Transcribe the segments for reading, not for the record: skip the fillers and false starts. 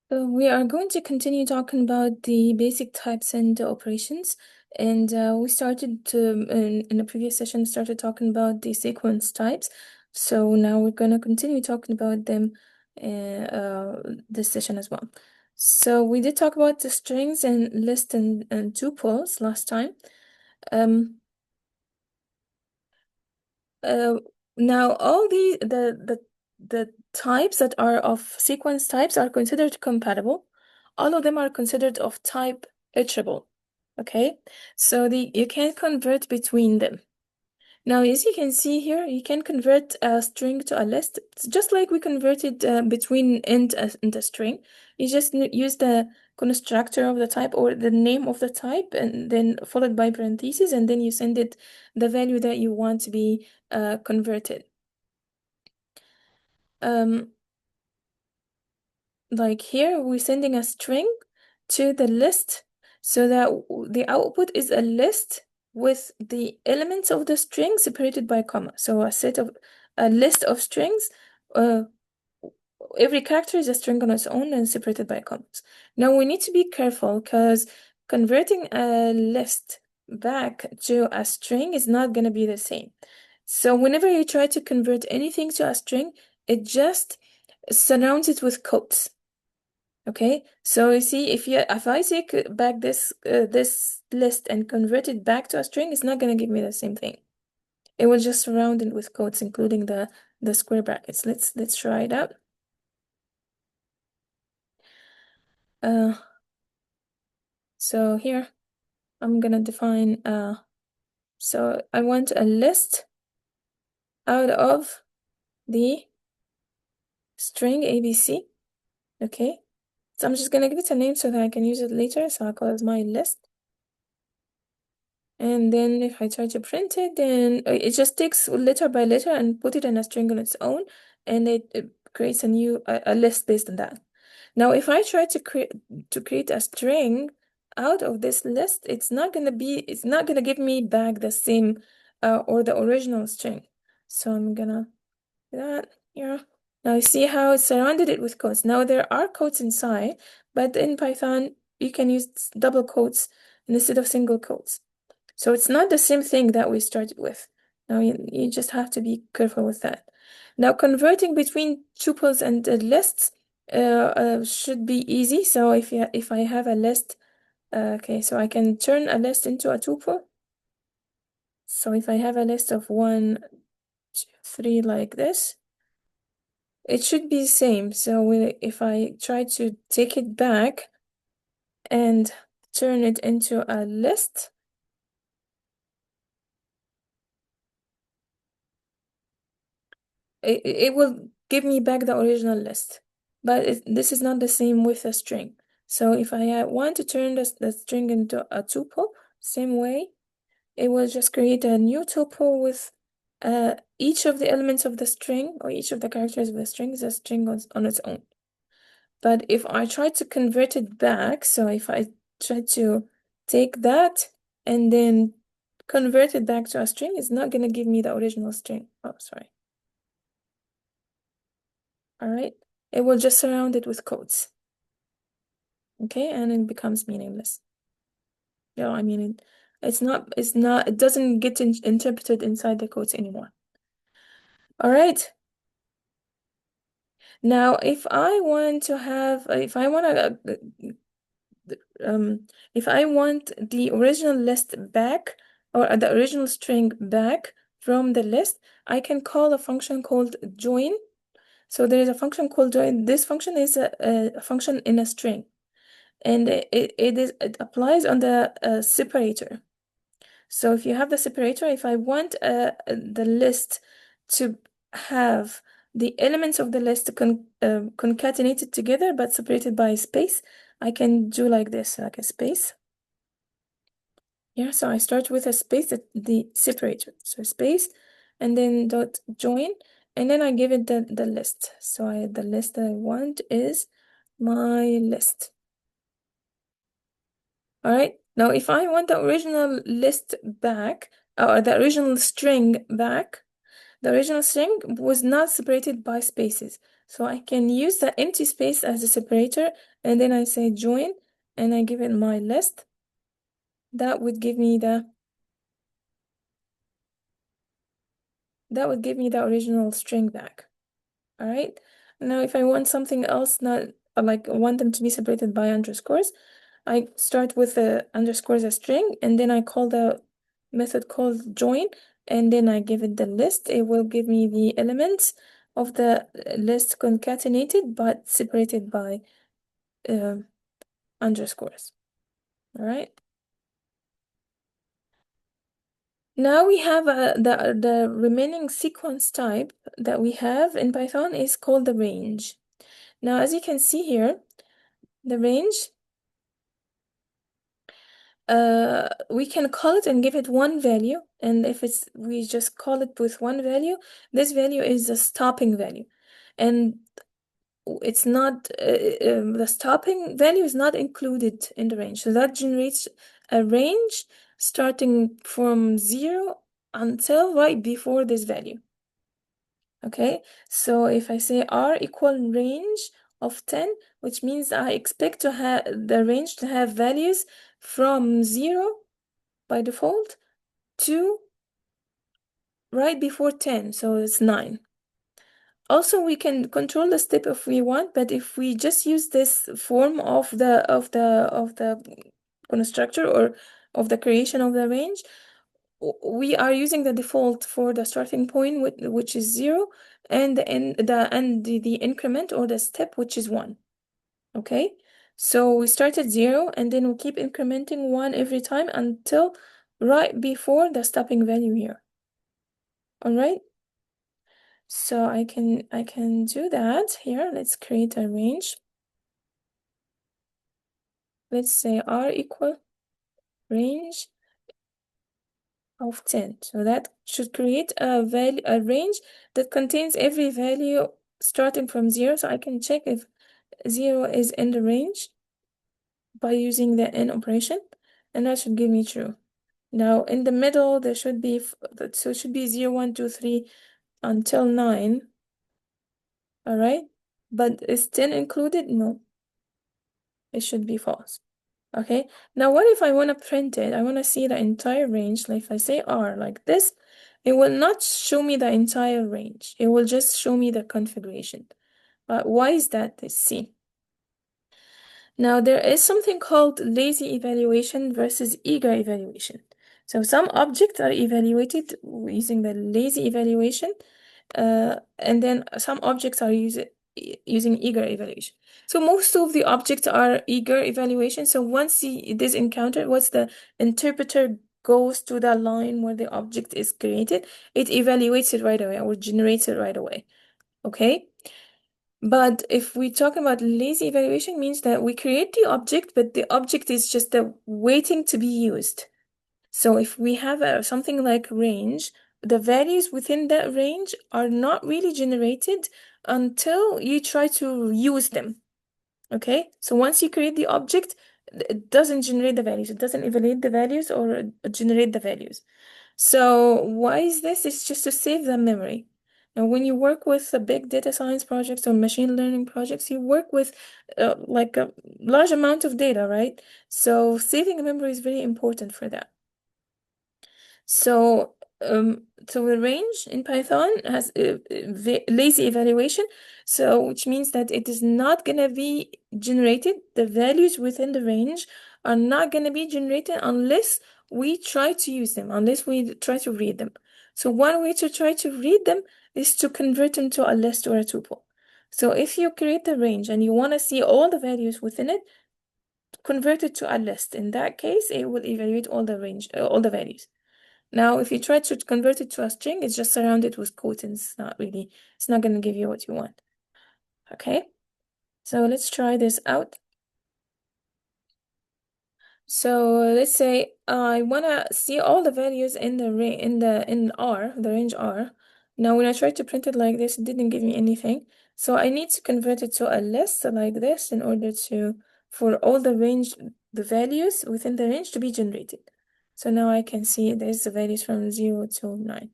We are going to continue talking about the basic types and operations. And we started in the previous session, started talking about the sequence types. So now we're going to continue talking about them this session as well. So we did talk about the strings and list and tuples last time. Um, uh, Now all the types that are of sequence types are considered compatible. All of them are considered of type iterable. Okay, so you can convert between them. Now, as you can see here, you can convert a string to a list. It's just like we converted between and a string. You just use the constructor of the type or the name of the type, and then followed by parentheses, and then you send it the value that you want to be converted. Um, like here, we're sending a string to the list so that the output is a list with the elements of the string separated by comma. So a list of strings, uh, every character is a string on its own and separated by commas. Now we need to be careful because converting a list back to a string is not going to be the same. So whenever you try to convert anything to a string, it just surrounds it with quotes. Okay, so you see, if I take back this list and convert it back to a string, it's not gonna give me the same thing. It will just surround it with quotes, including the square brackets. Let's try it out. Uh, so here I'm gonna define. So I want a list out of the string ABC. Okay, so I'm just gonna give it a name so that I can use it later. So I'll call it my list. And then if I try to print it, then it just takes letter by letter and put it in a string on its own, and it creates a list based on that. Now, if I try to create a string out of this list, it's not gonna give me back the same or the original string. So I'm gonna do that here. Now you see how it surrounded it with quotes. Now there are quotes inside, but in Python you can use double quotes instead of single quotes. So it's not the same thing that we started with. Now you just have to be careful with that. Now converting between tuples and lists should be easy. So if I have a list, okay, so I can turn a list into a tuple. So if I have a list of 1, 2, 3 like this, it should be the same. So if I try to take it back and turn it into a list, it will give me back the original list. But this is not the same with a string. So if I want to turn the string into a tuple, same way, it will just create a new tuple with each of the elements of the string or each of the characters of the string is a string on its own. But if I try to convert it back, so if I try to take that and then convert it back to a string, it's not going to give me the original string. Oh, sorry. All right. It will just surround it with quotes. Okay, and it becomes meaningless. Yeah, I mean it doesn't get interpreted inside the quotes anymore. All right. Now, if I want the original list back or the original string back from the list, I can call a function called join. So there is a function called join. This function is a function in a string, and it applies on the separator. So if you have the separator, if I want the list to have the elements of the list concatenated together but separated by space, I can do like this, like a space. Yeah, so I start with a space, the separator. So space, and then dot join, and then I give it the list. So the list that I want is my list. All right. Now, if I want the original list back, or the original string back, the original string was not separated by spaces. So I can use the empty space as a separator, and then I say join, and I give it my list. That would give me the original string back. All right. Now, if I want something else, not like want them to be separated by underscores, I start with the underscores as string, and then I call the method called join, and then I give it the list. It will give me the elements of the list concatenated but separated by underscores. All right. Now we have the remaining sequence type that we have in Python is called the range. Now, as you can see here, the range, we can call it and give it one value, and if we just call it with one value, this value is the stopping value, and it's not the stopping value is not included in the range, so that generates a range starting from 0 until right before this value. Okay, so if I say r equal range of 10, which means I expect to have the range to have values from 0 by default to right before 10, so it's 9. Also, we can control the step if we want, but if we just use this form of the constructor or of the creation of the range, we are using the default for the starting point, which is 0, and the increment or the step, which is 1. Okay, so we start at 0, and then we keep incrementing 1 every time until right before the stopping value here. All right. So I can do that here. Let's create a range. Let's say r equal range of 10. So that should create a range that contains every value starting from 0. So I can check if 0 is in the range by using the n operation, and that should give me true. Now in the middle there should be so it should be 0, 1, 2, 3 until 9. All right, but is 10 included? No, it should be false. Okay, now what if I want to print it? I want to see the entire range. Like if I say R like this, it will not show me the entire range. It will just show me the configuration. Why is that? Let's see. Now there is something called lazy evaluation versus eager evaluation. So some objects are evaluated using the lazy evaluation, and then some objects are using eager evaluation. So most of the objects are eager evaluation. So once it is encountered, once the interpreter goes to the line where the object is created, it evaluates it right away or generates it right away. Okay. But if we talk about lazy evaluation, means that we create the object, but the object is just waiting to be used. So if we have something like range, the values within that range are not really generated until you try to use them. Okay, so once you create the object, it doesn't generate the values. It doesn't evaluate the values or generate the values. So why is this? It's just to save the memory. Now, when you work with big data science projects or machine learning projects, you work with like a large amount of data, right? So saving memory is very important for that. So, the range in Python has lazy evaluation, so which means that it is not gonna be generated. The values within the range are not gonna be generated unless we try to use them, unless we try to read them. So one way to try to read them is to convert them to a list or a tuple. So if you create the range and you want to see all the values within it, convert it to a list. In that case, it will evaluate all the range, all the values. Now, if you try to convert it to a string, it's just surrounded with quotes and it's not going to give you what you want. Okay, so let's try this out. So let's say I want to see all the values in the R, the range R. Now, when I tried to print it like this, it didn't give me anything. So I need to convert it to a list like this in order for all the values within the range to be generated. So now I can see there's the values from 0 to 9.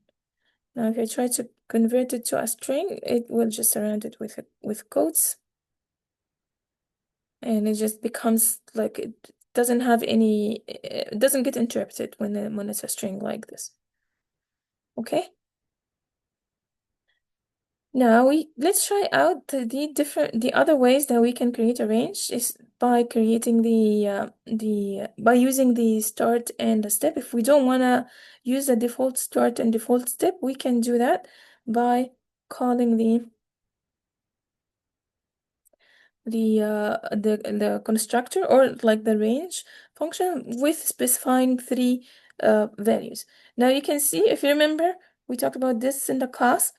Now, if I try to convert it to a string, it will just surround it with quotes, and it just becomes like it doesn't have any, it doesn't get interrupted when it's a string like this. Okay. Now let's try out the other ways that we can create a range is by creating by using the start and the step. If we don't want to use the default start and default step, we can do that by calling the constructor or like the range function with specifying three values. Now you can see, if you remember, we talked about this in the class.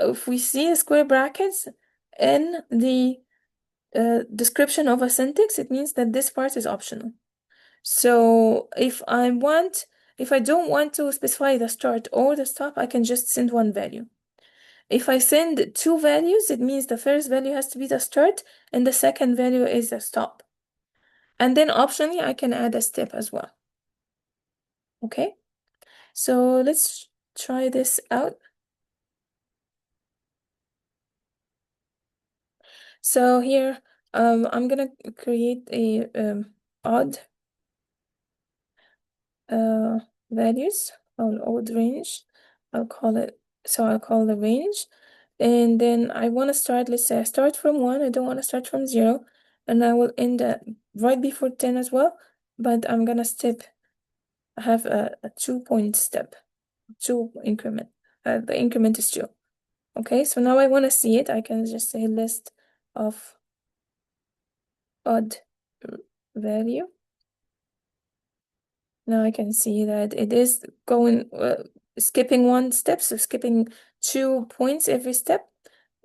If we see a square brackets in the description of a syntax, it means that this part is optional. So if I don't want to specify the start or the stop, I can just send one value. If I send two values, it means the first value has to be the start and the second value is the stop. And then optionally, I can add a step as well. Okay, so let's try this out. So here, I'm gonna create a odd values or odd range. I'll call the range, and then I want to start. Let's say I start from 1. I don't want to start from 0, and I will end right before 10 as well. But I'm gonna have a 2-point step, 2 increment. The increment is 2. Okay, so now I want to see it. I can just say list of odd value. Now I can see that it is going skipping 1 step, so skipping 2 points every step,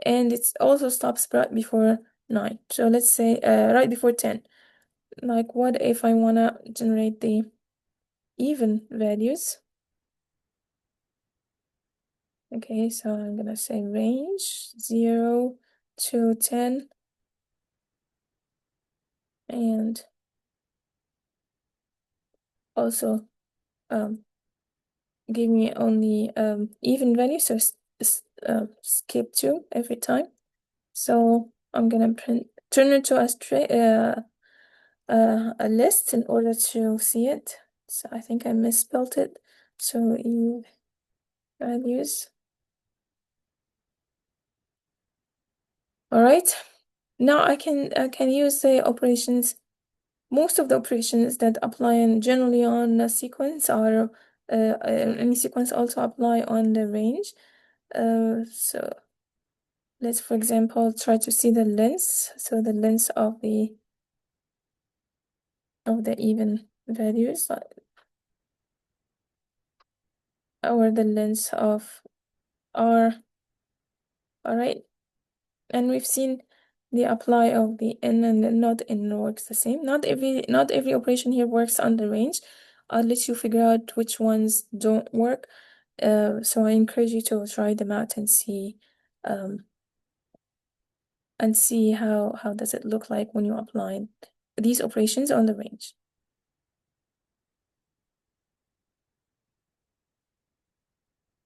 and it also stops right before 9. So let's say right before 10. Like, what if I wanna generate the even values? Okay, so I'm gonna say range 0 to 10, and also give me only even value, so skip 2 every time. So I'm gonna turn it to a list in order to see it. So I think I misspelled it. So in values. All right. Now I can use the operations. Most of the operations that apply generally on a sequence are any sequence also apply on the range. So let's, for example, try to see the length. So the length of the even values, or the length of R. All right, and we've seen the apply of the n and the not n works the same. Not every operation here works on the range. I'll let you figure out which ones don't work. So I encourage you to try them out and see how does it look like when you apply these operations on the range.